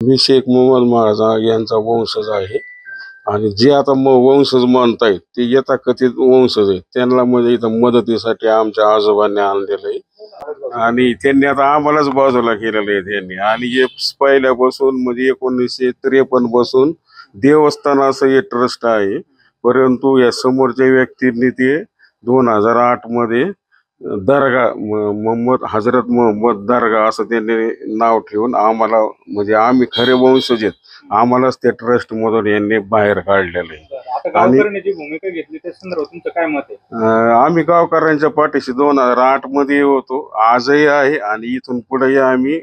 मी शेख मोहम्मद महाराज यांचा वंशज आहे आणि जे आता वंशज म्हणतायत ते यथाकथित वंशज आहेत. त्यांना म्हणजे इथं मदतीसाठी आमच्या आजोबांनी आणलेलं आहे आणि त्यांनी आता आम्हालाच बाजूला केलेलं आहे त्यांनी. आणि हे पहिल्यापासून म्हणजे 1953 पासून देवस्थान असं हे ट्रस्ट आहे. परंतु या समोरच्या व्यक्तींनी ते 2008 मध्ये दर्गा मोहम्मद हजरत मोहम्मद दर्गा असं त्यांनी नाव ठेवून आम्हाला म्हणजे आम्ही खरे वंशज आहेत, आम्हालाच त्या ट्रस्ट मधून यांनी बाहेर काढलेलं आहे. आणि भूमिका घेतली त्या संदर्भात तुमचं काय मत आहे? आम्ही गावकऱ्यांच्या पाठीशी 2008 मध्ये होतो, आजही आहे आणि इथून पुढेही आम्ही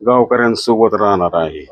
गावकऱ्यांसोबत राहणार आहे.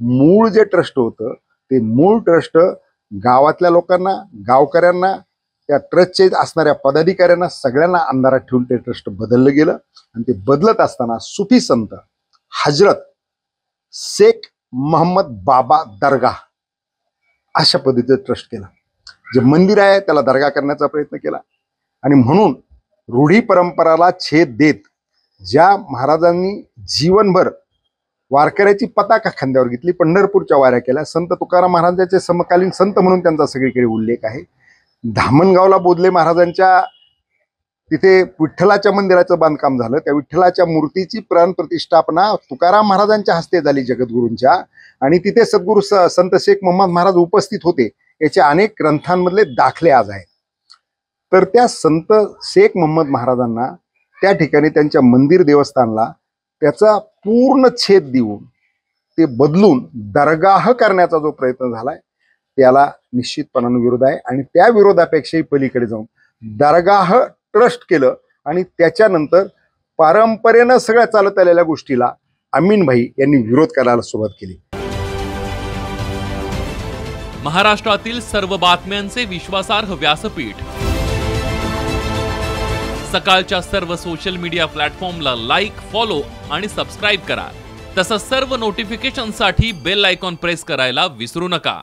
मूळ जे ट्रस्ट होतं ते मूळ ट्रस्ट गावातल्या लोकांना, गावकऱ्यांना, त्या ट्रस्टचे असणाऱ्या पदाधिकाऱ्यांना सगळ्यांना अंधारात ठेवून ते ट्रस्ट बदललं गेलं. आणि ते बदलत असताना सुफी संत हजरत शेख मोहम्मद बाबा दर्गा अशा पद्धतीचं ट्रस्ट केलं. जे मंदिर आहे त्याला दर्गा करण्याचा प्रयत्न केला. आणि म्हणून रूढी परंपराला छेद देत ज्या महाराजांनी जीवनभर वारकऱ्याची पताका खांद्यावर घेतली, पंढरपूरच्या वाऱ्या केल्या, संत तुकाराम महाराजांचे समकालीन संत म्हणून त्यांचा सगळीकडे उल्लेख आहे. धामणगावला बोधले महाराजांच्या तिथे विठ्ठलाच्या मंदिराचं बांधकाम झालं. त्या विठ्ठलाच्या मूर्तीची प्राण प्रतिष्ठापना तुकाराम महाराजांच्या हस्ते झाली, जगद्गुरूंच्या. आणि तिथे सद्गुरू संत शेख मोहम्मद महाराज उपस्थित होते. याचे अनेक ग्रंथांमधले दाखले आज आहेत. तर त्या संत शेख मोहम्मद महाराजांना त्या ठिकाणी त्यांच्या मंदिर देवस्थानला त्याचा पूर्ण छेद देऊन ते बदलून दरगाह करण्याचा जो प्रयत्न झालाय त्याला निश्चितपणाने विरोध आहे. आणि त्या विरोधापेक्षाही पलीकडे जाऊन दरगाह ट्रस्ट केलं आणि त्याच्यानंतर परंपरेनं सगळ्या चालत आलेल्या गोष्टीला अमीनभाई यांनी विरोध करायला सुरुवात केली. महाराष्ट्रातील सर्व बातम्यांचे विश्वासार्ह व्यासपीठ, सकाळच्या सर्व सोशल मीडिया प्लॅटफॉर्मला लाईक, फॉलो आणि सबस्क्राईब करा. तसंच सर्व नोटिफिकेशनसाठी बेल आयकॉन प्रेस करायला विसरू नका.